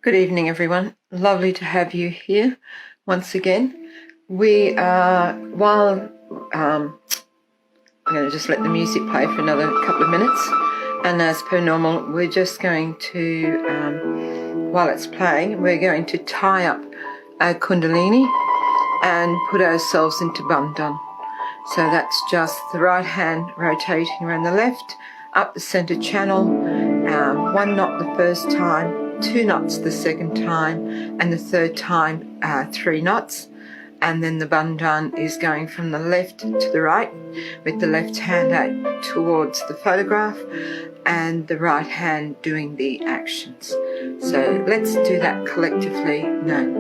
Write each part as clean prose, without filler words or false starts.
Good evening, everyone. Lovely to have you here once again. We are, I'm going to just let the music play for another couple of minutes. And as per normal, we're just going to, while it's playing, we're going to tie up our Kundalini and put ourselves into Bandhan. So that's just the right hand rotating around the left, up the center channel, 1 knot the first time, 2 knots the second time, and the third time 3 knots. And then the Bandhan is going from the left to the right, with the left hand out towards the photograph and the right hand doing the actions. So let's do that collectively,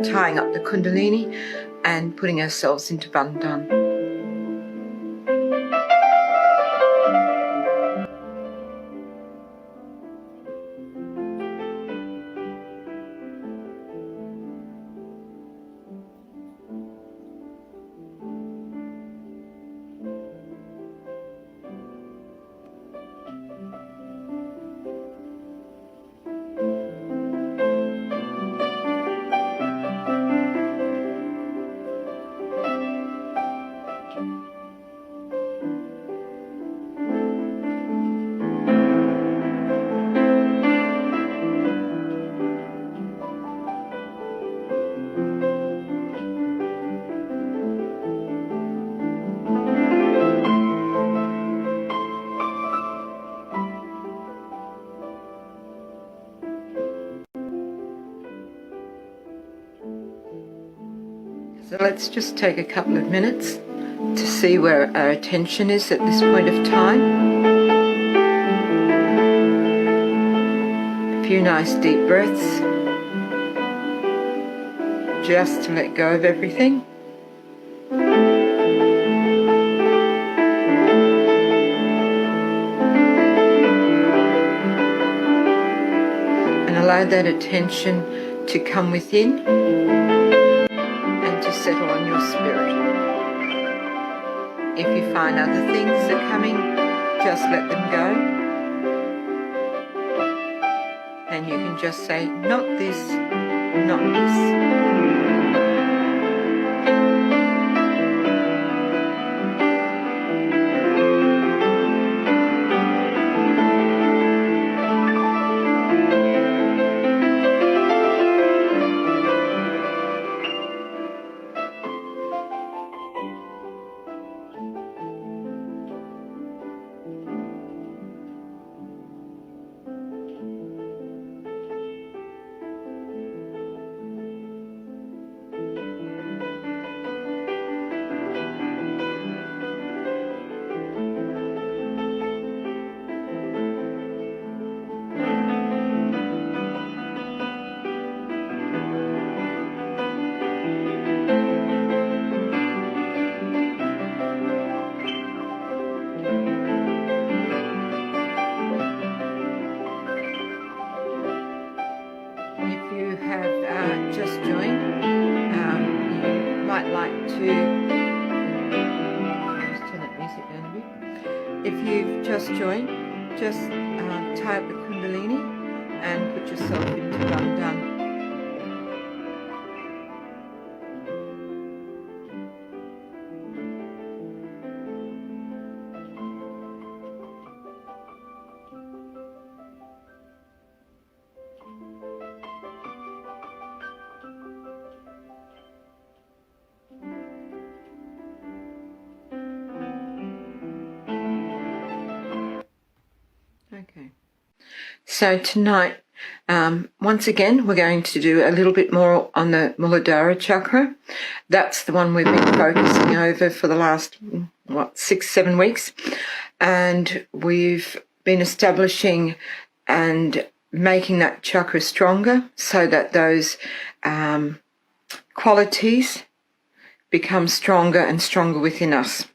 tying up the Kundalini and putting ourselves into Bandhan. So let's just take a couple of minutes to see where our attention is at this point of time. A few nice deep breaths, just to let go of everything. And allow that attention to come within, settle on your spirit. If you find other things are coming, just let them go. And you can just say, not this, not this. Just joined, you might like to just turn that music down a bit. If you've just joined, just tie up the Kundalini and put yourself into Bandhan. Okay, so tonight, once again, we're going to do a little bit more on the Mooladhara Chakra. That's the one we've been focusing over for the last, 6-7 weeks. And we've been establishing and making that chakra stronger so that those qualities become stronger and stronger within us.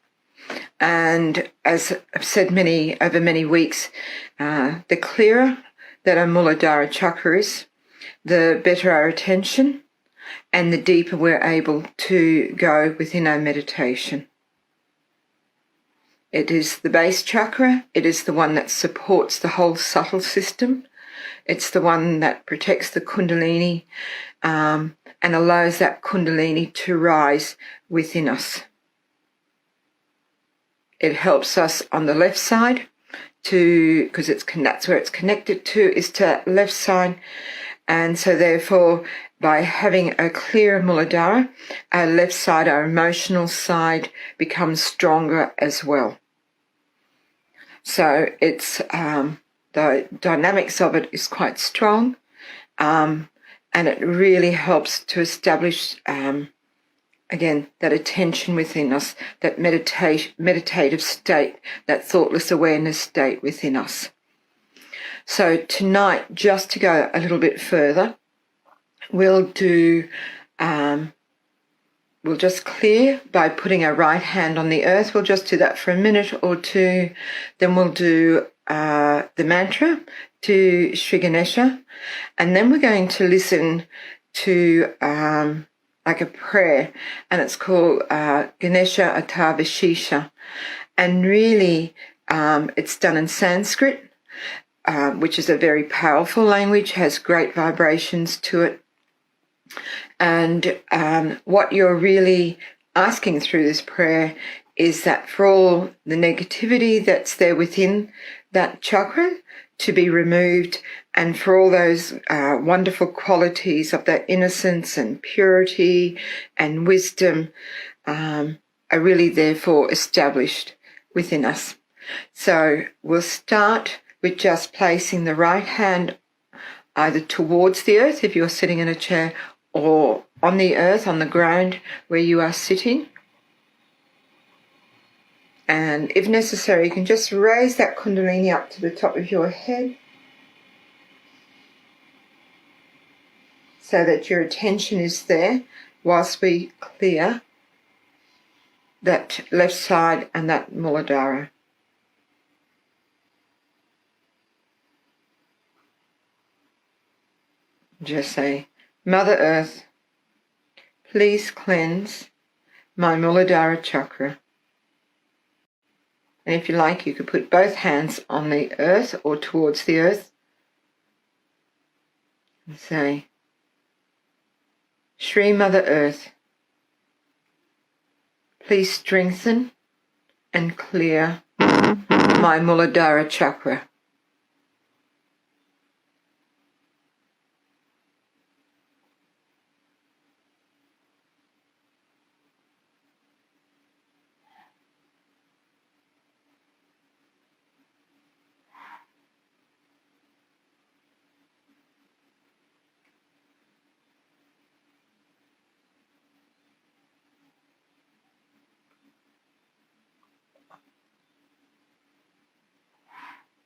And as I've said over many weeks, the clearer that our Mooladhara Chakra is, the better our attention and the deeper we're able to go within our meditation. It is the base chakra. It is the one that supports the whole subtle system. It's the one that protects the Kundalini and allows that Kundalini to rise within us. It helps us on the left side because that's where it's connected to, is to left side. And so therefore, by having a clearer Mooladhara, our left side, our emotional side, becomes stronger as well. So it's the dynamics of it is quite strong, and it really helps to establish, again, that attention within us, that meditative state, that thoughtless awareness state within us. So tonight, just to go a little bit further, we'll do, we'll just clear by putting our right hand on the earth. We'll just do that for a minute or two. Then we'll do the mantra to Sri Ganesha. And then we're going to listen to like a prayer, and it's called Ganesha Atavashisha. And really, it's done in Sanskrit, which is a very powerful language, has great vibrations to it. And what you're really asking through this prayer is that for all the negativity that's there within that chakra to be removed, and for all those wonderful qualities of that innocence and purity and wisdom are really therefore established within us. So we'll start with just placing the right hand either towards the earth if you're sitting in a chair, or on the earth, on the ground where you are sitting. And if necessary, you can just raise that Kundalini up to the top of your head so that your attention is there whilst we clear that left side and that Mooladhara. Just say, Mother Earth, please cleanse my Mooladhara Chakra. And if you like, you could put both hands on the earth or towards the earth and say, Shri Mother Earth, please strengthen and clear my Mooladhara Chakra.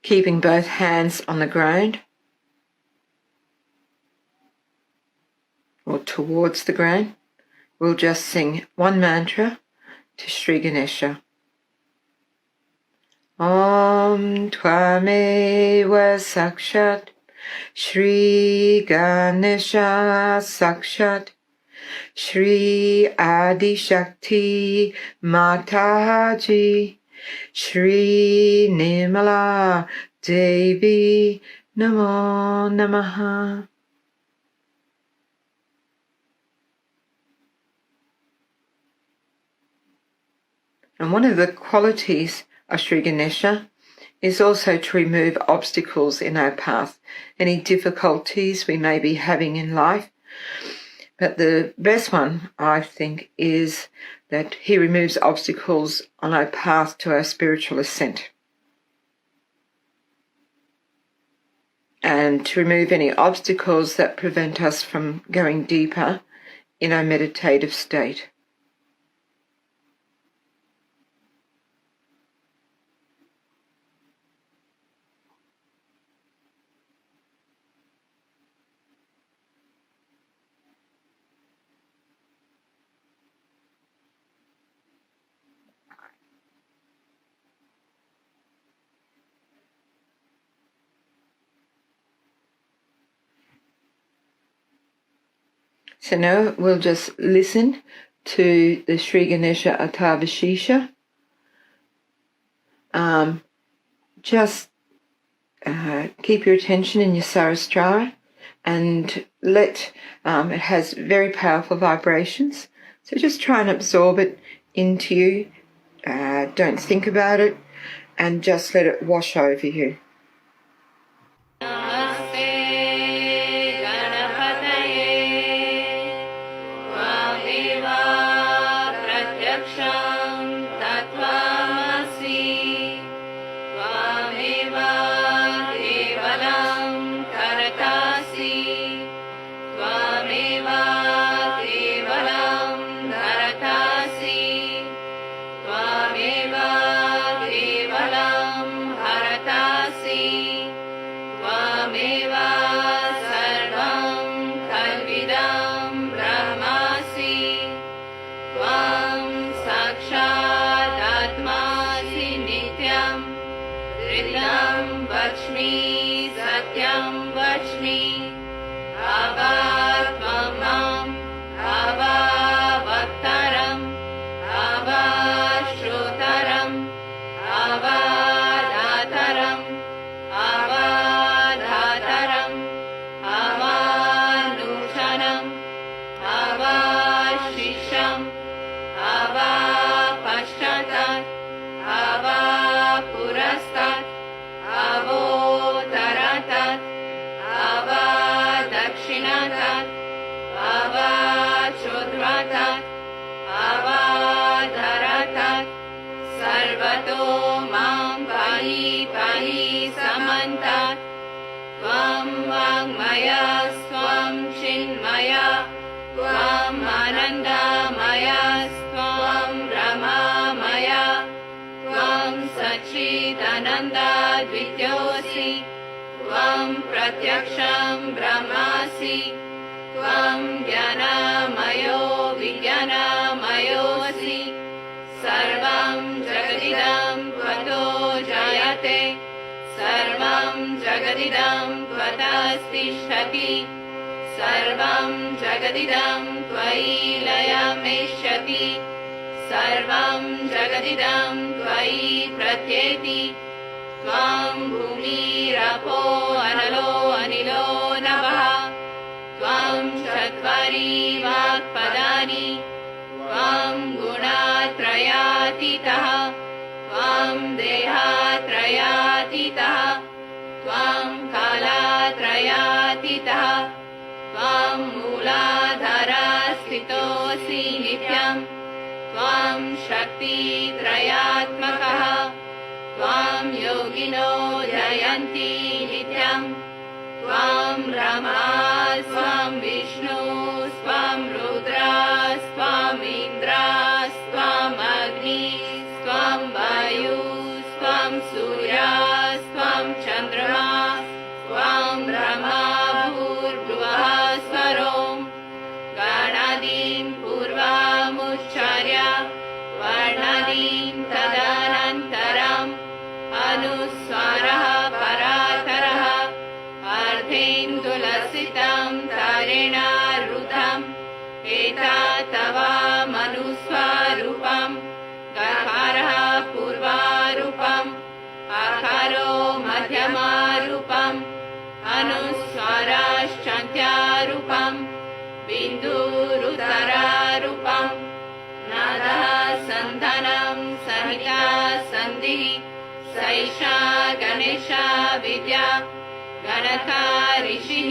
Keeping both hands on the ground or towards the ground, we'll just sing one mantra to Sri Ganesha. Om Tvameva Sakshat Shri Ganesha Sakshat Shri Adi Shakti Mataji Shri Nirmala Devi Namo Namaha. And one of the qualities of Sri Ganesha is also to remove obstacles in our path, any difficulties we may be having in life. But the best one, I think, is that he removes obstacles on our path to our spiritual ascent. And to remove any obstacles that prevent us from going deeper in our meditative state. So now we'll just listen to the Sri Ganesha Atavashisha. Just keep your attention in your Sarastra and it has very powerful vibrations. So just try and absorb it into you. Don't think about it and just let it wash over you. प्रत्यक्षं ब्रह्मासि त्वं ज्ञानमयो विज्ञानमयोऽसि सर्वं जगदिदं त्वतो जायते सर्वं जगदिदं त्वतस्तिष्ठति सर्वं जगदिदं त्वयि लयमेष्यति सर्वं जगदिदं त्वयि प्रत्येति त्वं भूमिरपो अनलो अनिलो नभः त्वं चत्वारि वाक्पदानि त्वं गुणत्रयातीतः त्वं देहत्रयातीतः त्वं कालत्रयातीतः त्वं मूलाधारस्थितोऽसि नित्यं त्वं शक्तित्रयात्मकः त्वं योगिनो जयन्ति नित्यं त्वं ब्रह्मा स्वं विष्णु स्वं रुद्रा स्वं इन्द्रा स्वं अग्नि स्वं वायु स्वं सूर्या स्वं चन्द्रमा स्वं ब्रह्मा भूर्भुवः स्वरों गणादीं पूर्वमुच्चार्य वर्णादीं तदनन्तरम् अनुस्वारः परातरः अर्धेन्दुलसितं तारेण रुद्धम् एतत्तवमनुस्वरूपं गकारः पूर्वारूपम् आकारो मध्यमारूपम् अनुस्वाराश्चान्त्यारूपम् बिन्दुरुदरारूपम् नादः सन्धानं सहिता सन्धिः सैषा गणेशा विद्या गणका ऋषिः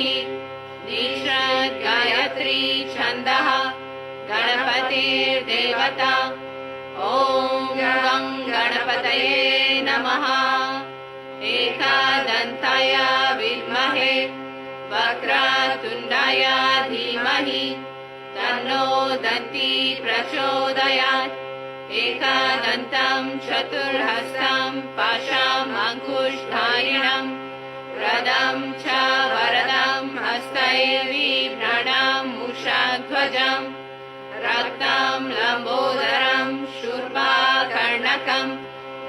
निषद् गायत्री छन्दः गणपतिर्देवता ॐ गं गणपतये नमः एकदन्ताय विद्महे वक्रतुण्डाय धीमहि तन्नो दन्ती प्रचोदयात् एकदन्तं चतुर्हस्तं पाशाम् अङ्कुशधारिणं वरदं च वरदं हस्तैर्बिभ्रणं मूषध्वजं रक्तं लम्बोदरं शूर्पकर्णकं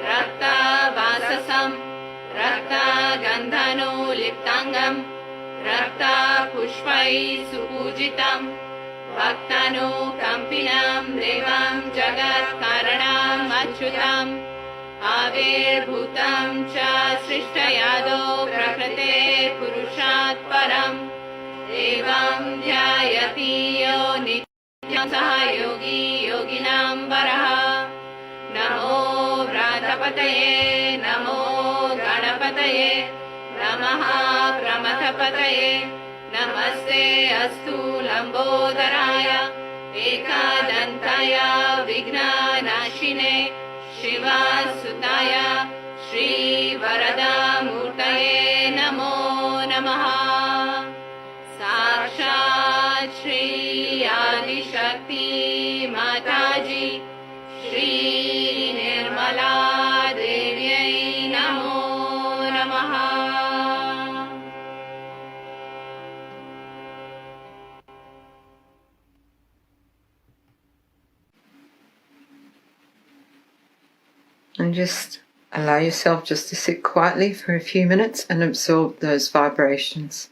रक्तवाससं रक्तगन्धनोलिप्ताङ्गं रक्तपुष्पैः सुपूजितं भक्तानुकम्पिनं देवं जगत्कारणम् अच्युतम् आविर्भूतं च सृष्टयादो प्रकृते पुरुषात् परम् एवं ध्यायति यो नित्यं सह योगी योगिनां वरः नमो व्रातपतये नमो गणपतये नमः प्रमथपतये नमस्ते अस्तु लम्बोदराय एकदन्ताय विघ्ननाशिने शिवसुताय श्रीवरदामूर्तये नमो नमः साक्षात् श्री आदिशक्ति माताजी श्री निर्मला देव्यै नमो नमः And just allow yourself just to sit quietly for a few minutes and absorb those vibrations.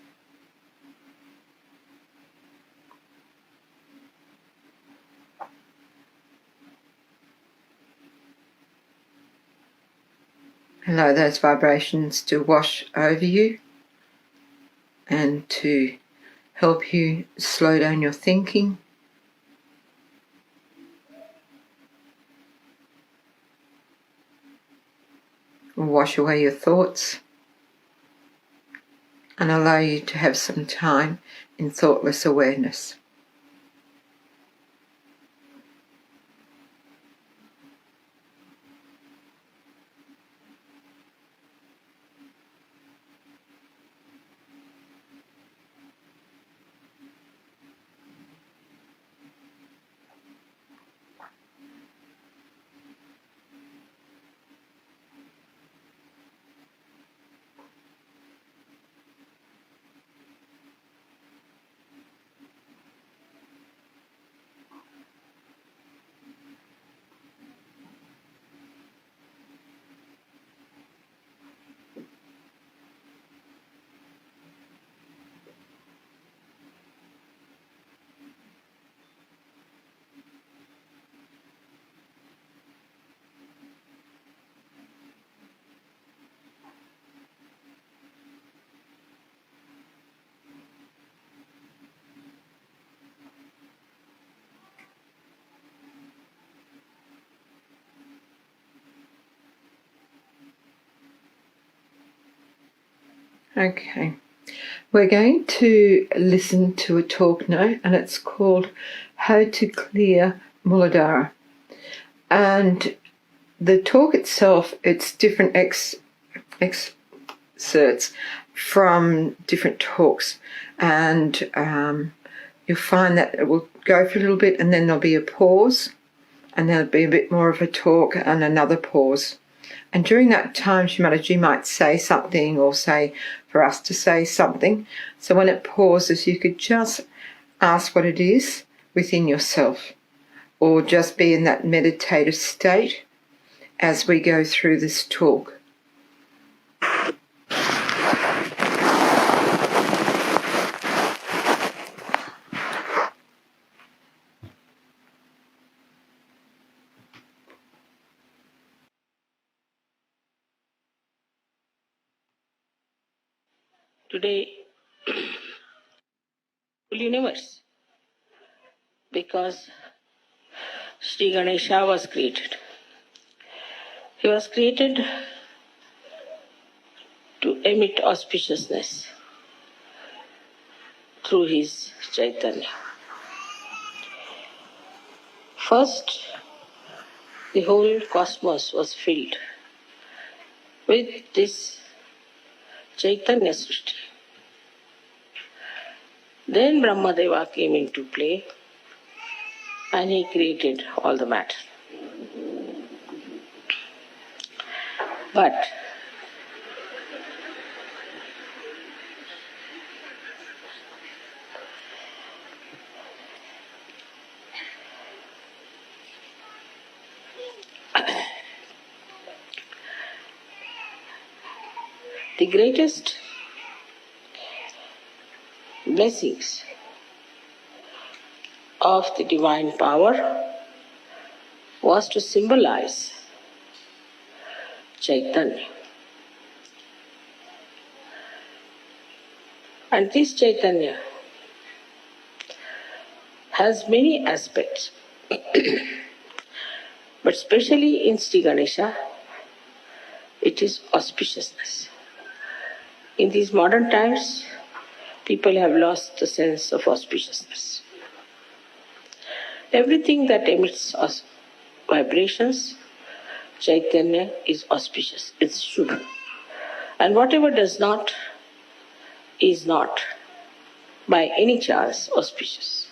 Allow those vibrations to wash over you and to help you slow down your thinking. Wash away your thoughts and allow you to have some time in thoughtless awareness. Okay, we're going to listen to a talk now, and it's called How to Clear Mooladhara. And the talk itself, it's different excerpts from different talks, and you'll find that it will go for a little bit and then there'll be a pause, and there'll be a bit more of a talk and another pause. And during that time, Shimataji might say something or say for us to say something. So when it pauses, you could just ask what it is within yourself, or just be in that meditative state as we go through this talk. Today, whole universe, because Sri Ganesha was created. He was created to emit auspiciousness through his Chaitanya. First, the whole cosmos was filled with this Chaitanya Srishti. Then Brahmadeva came into play and he created all the matter. But the greatest blessings of the divine power was to symbolize Chaitanya. And this Chaitanya has many aspects. But especially in Sri Ganesha, it is auspiciousness. In these modern times, people have lost the sense of auspiciousness. Everything that emits vibrations, Chaitanya is auspicious, it's Shubha. And whatever does not, is not by any chance auspicious.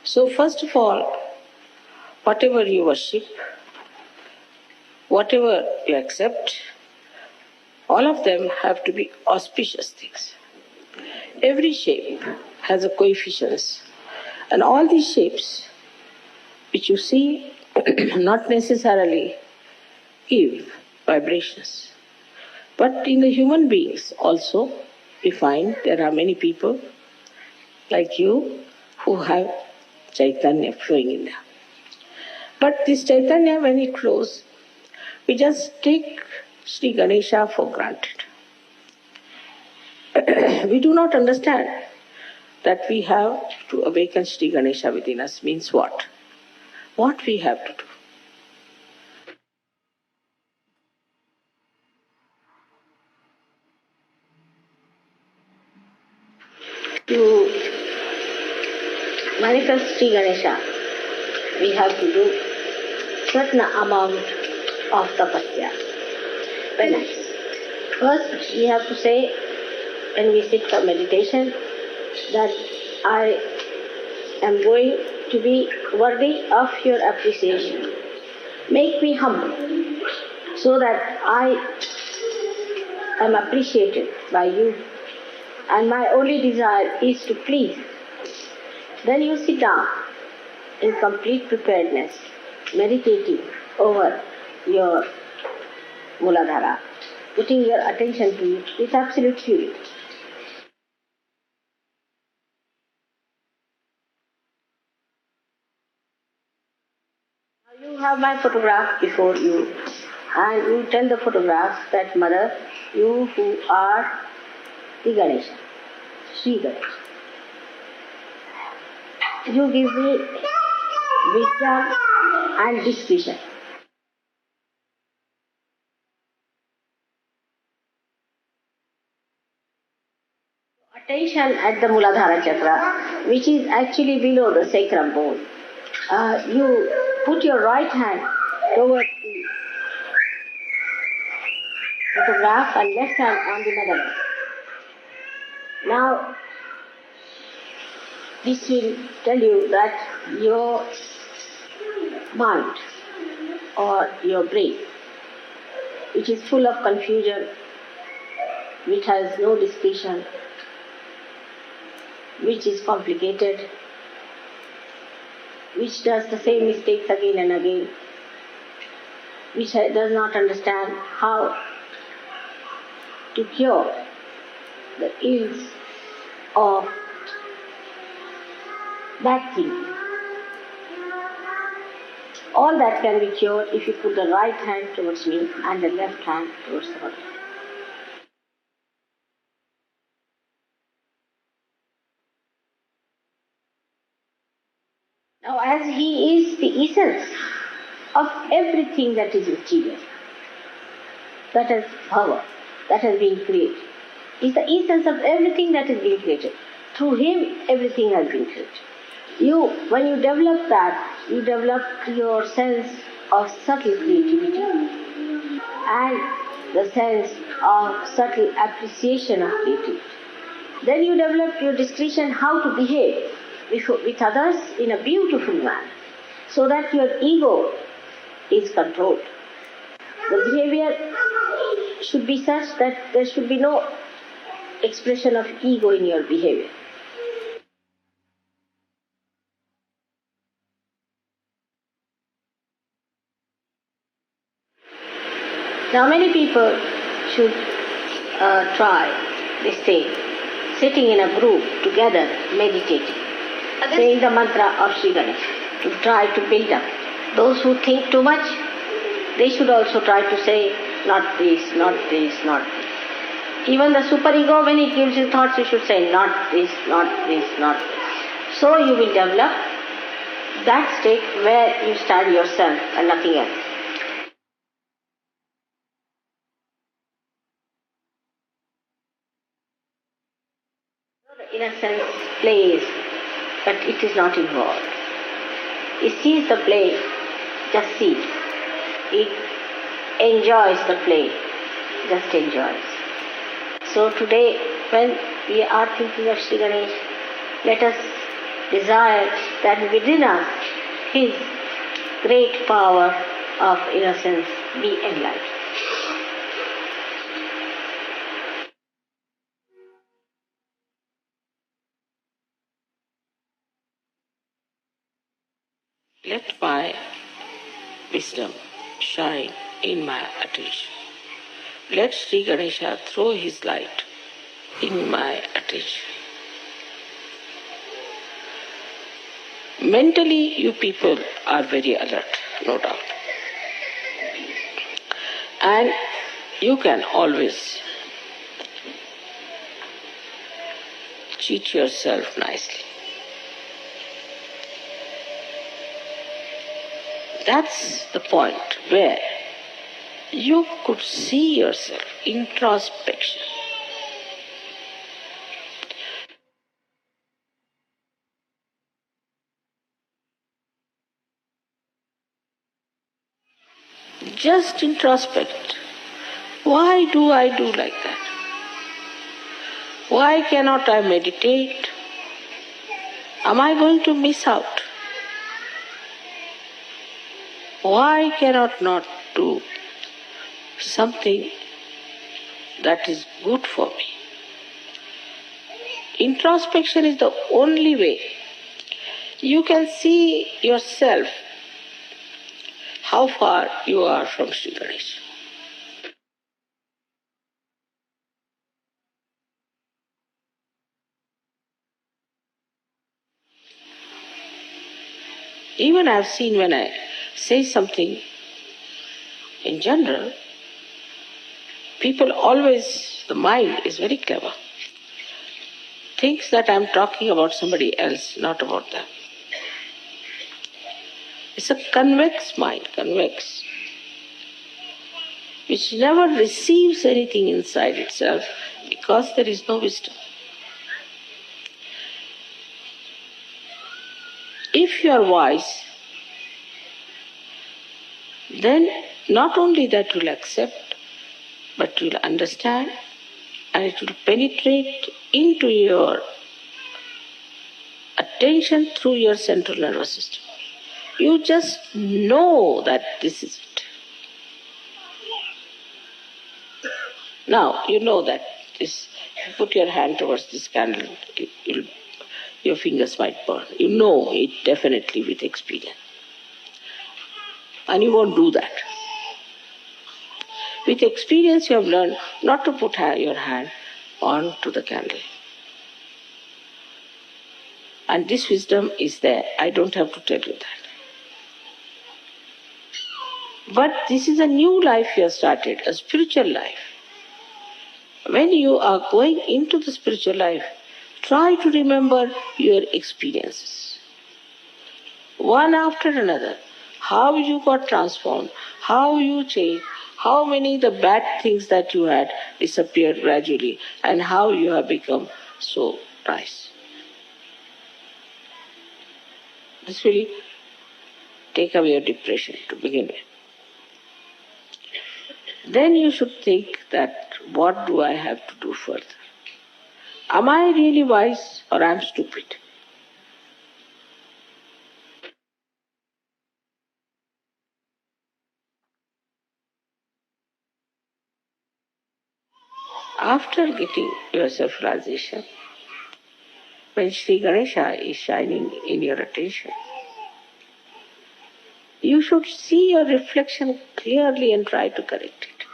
So first of all, whatever you worship, whatever you accept, all of them have to be auspicious things. Every shape has a coefficient, and all these shapes which you see not necessarily give vibrations. But in the human beings also, we find there are many people like you who have Chaitanya flowing in them. But this Chaitanya, when it flows, we just take Sri Ganesha for granted. We do not understand that we have to awaken Sri Ganesha within us means what? What we have to do. To manifest Sri Ganesha, we have to do certain amount of tapasya, penance. First, we have to say, when we sit for meditation, that I am going to be worthy of your appreciation. Make me humble, so that I am appreciated by you, and my only desire is to please. Then you sit down in complete preparedness, meditating over your Mooladhara, putting your attention to it with absolute purity. Now you have my photograph before you, and you tell the photograph that, Mother, you who are the Ganesha, Sri Ganesha, you give me wisdom and discretion. Attention at the Mooladhara Chakra, which is actually below the sacrum bone. You put your right hand towards the photograph and left hand on the mother. Now, this will tell you that your mind or your brain, which is full of confusion, which has no discretion, which is complicated, which does the same mistakes again and again, which does not understand how to cure the ills of bad thinking. All that can be cured if you put the right hand towards me and the left hand towards the body. Now, as he is the essence of everything that is material, that has power, that has been created, is the essence of everything that is being created. Through him, everything has been created. When you develop that, you develop your sense of subtle creativity and the sense of subtle appreciation of creativity. Then you develop your discretion how to behave with others in a beautiful manner, so that your ego is controlled. The behavior should be such that there should be no expression of ego in your behavior. Now many people should try this thing, sitting in a group together, meditating, saying the mantra of Sri Ganesha, to try to build up. Those who think too much, they should also try to say, not this, not this, not this. Even the superego, when it gives you thoughts, you should say, not this, not this, not this. So you will develop that state where you stand yourself and nothing else. The innocence plays, but it is not involved. It sees the play, just see. It enjoys the play, just enjoys. So today, when we are thinking of Sri Ganesh, let us desire that within us His great power of innocence be enlightened. Let my wisdom shine in my attention. Let Sri Ganesha throw his light in my attention. Mentally, you people are very alert, no doubt. And you can always cheat yourself nicely. That's the point where you could see yourself, introspection. Just introspect. Why do I do like that? Why cannot I meditate? Am I going to miss out? Why cannot not do something that is good for me? Introspection is the only way you can see yourself, how far you are from Sri Ganesha. Even I've seen when I say something in general, people always, the mind is very clever, thinks that I'm talking about somebody else, not about them. It's a convex mind, convex, which never receives anything inside itself because there is no wisdom. If you are wise, then not only that you will accept, but you will understand, and it will penetrate into your attention through your central nervous system. You just know that this is it. Now, you know that this, you put your hand towards this candle, your fingers might burn. You know it definitely with experience. And you won't do that. With experience you have learned not to put your hand onto the candle. And this wisdom is there. I don't have to tell you that. But this is a new life you have started, a spiritual life. When you are going into the spiritual life, try to remember your experiences. One after another. How you got transformed, how you changed, how many the bad things that you had disappeared gradually, and how you have become so nice. This will take away your depression to begin with. Then you should think that what do I have to do further? Am I really wise or am I stupid? After getting your self-realization, when Sri Ganesha is shining in your attention, you should see your reflection clearly and try to correct it.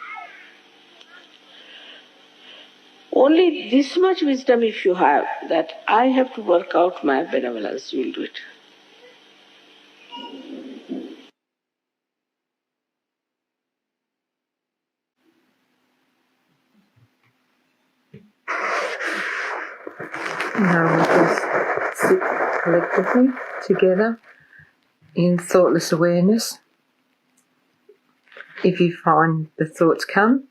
Only this much wisdom if you have, that I have to work out my benevolence, you will do it. just sit collectively together in thoughtless awareness. If you find the thoughts come,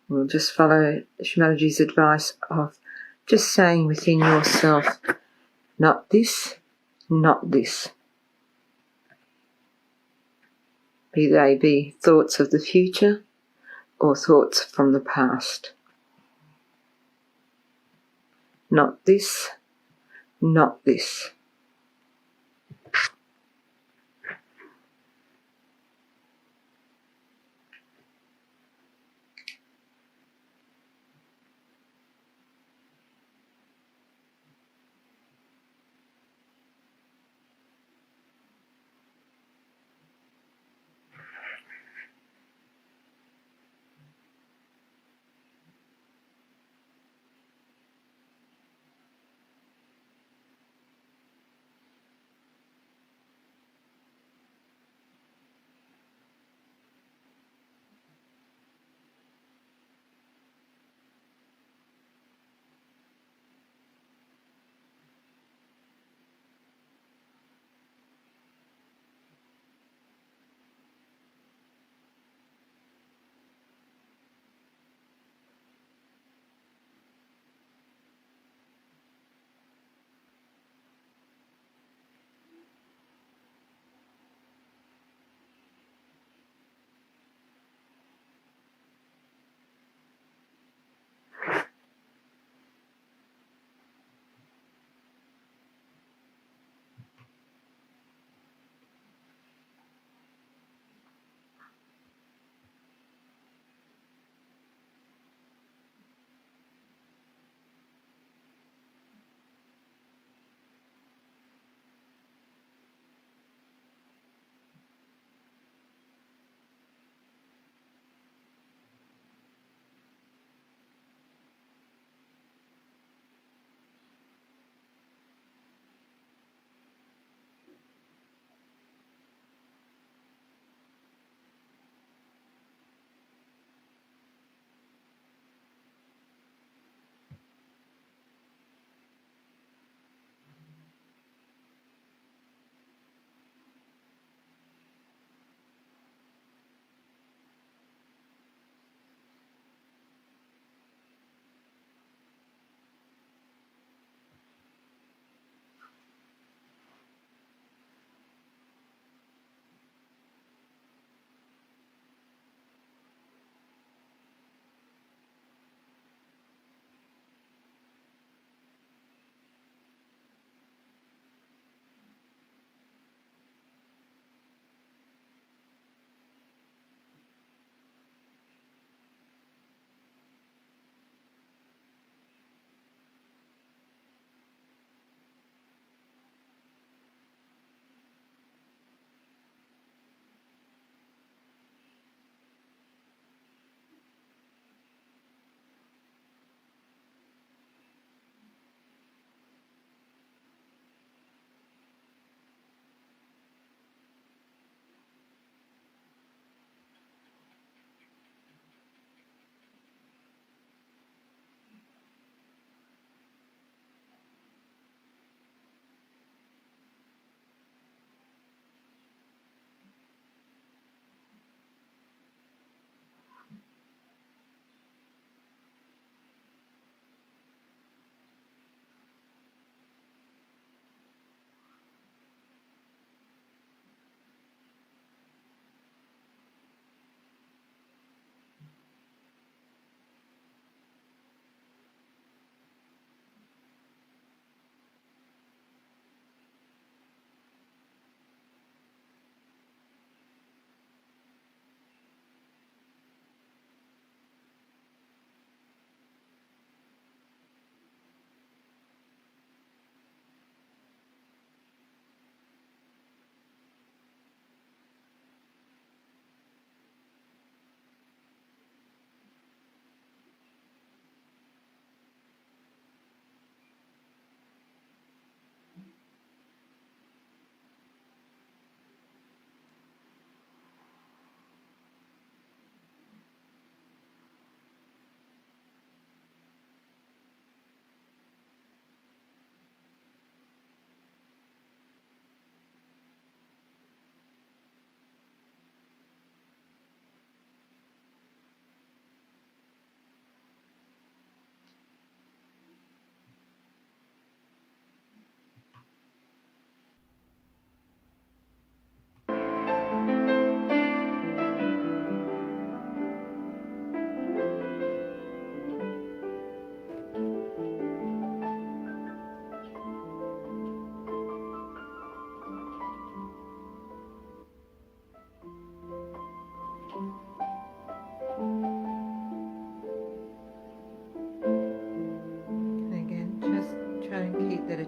we'll just follow Shimalaji's advice of just saying within yourself, not this, not this. Be they be thoughts of the future or thoughts from the past. Not this, not this.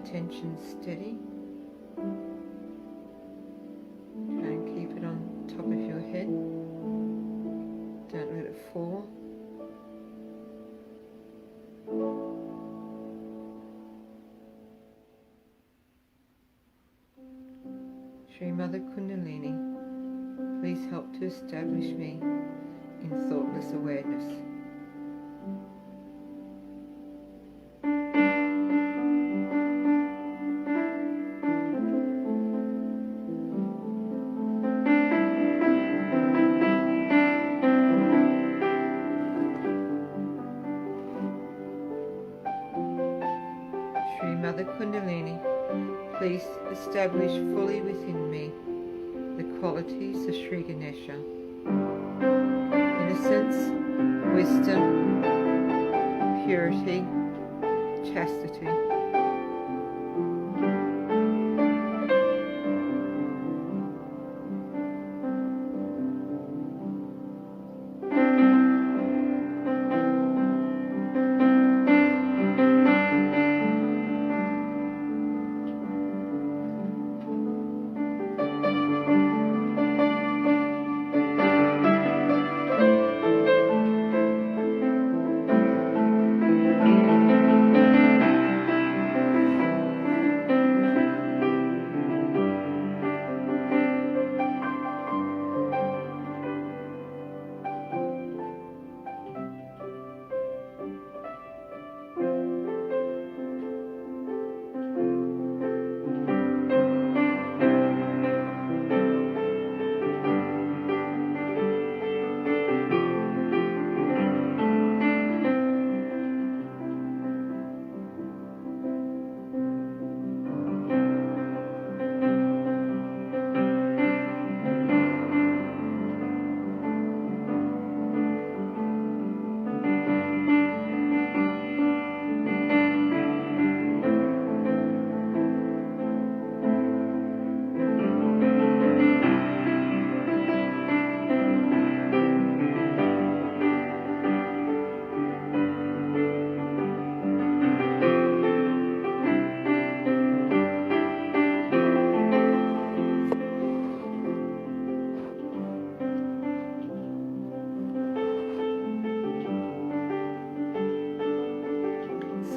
attention steady. Try and keep it on top of your head. Don't let it fall. Shri Mother Kundalini, please help to establish me in thoughtless awareness. Shri Mother Kundalini, please establish fully within me the qualities of Sri Ganesha: innocence, wisdom, purity, chastity.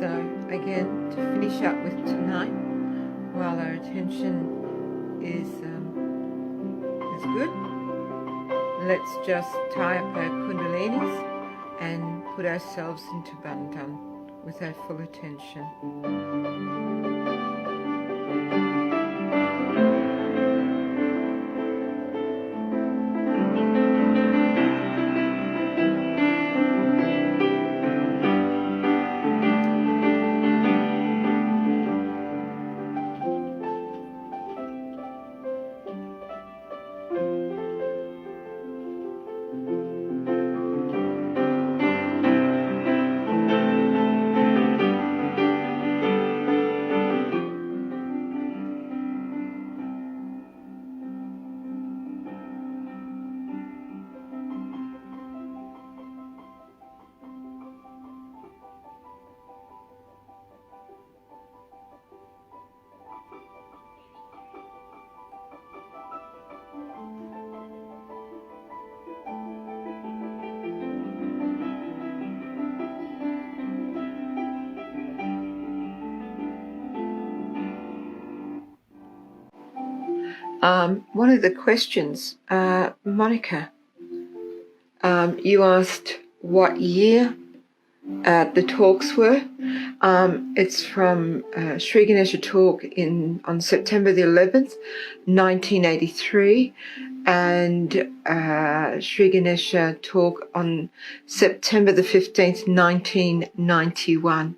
So again, to finish up with tonight, while our attention is good, let's just tie up our kundalinis and put ourselves into bandhan with our full attention. One of the questions, Monica, you asked what year the talks were. It's from Sri Ganesha talk on September the 11th, 1983, and Sri Ganesha talk on September the 15th, 1991.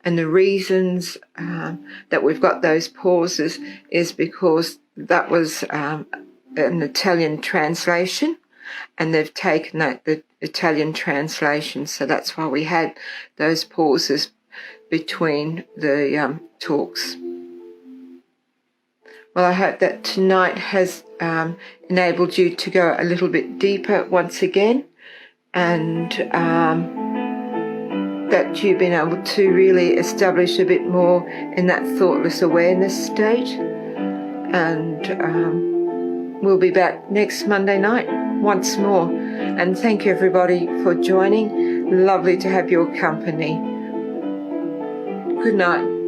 And the reasons that we've got those pauses is because that was an Italian translation, and they've taken the Italian translation, so that's why we had those pauses between the talks. Well, I hope that tonight has enabled you to go a little bit deeper once again, and that you've been able to really establish a bit more in that thoughtless awareness state. And we'll be back next Monday night once more. And thank you everybody for joining. Lovely to have your company. Good night.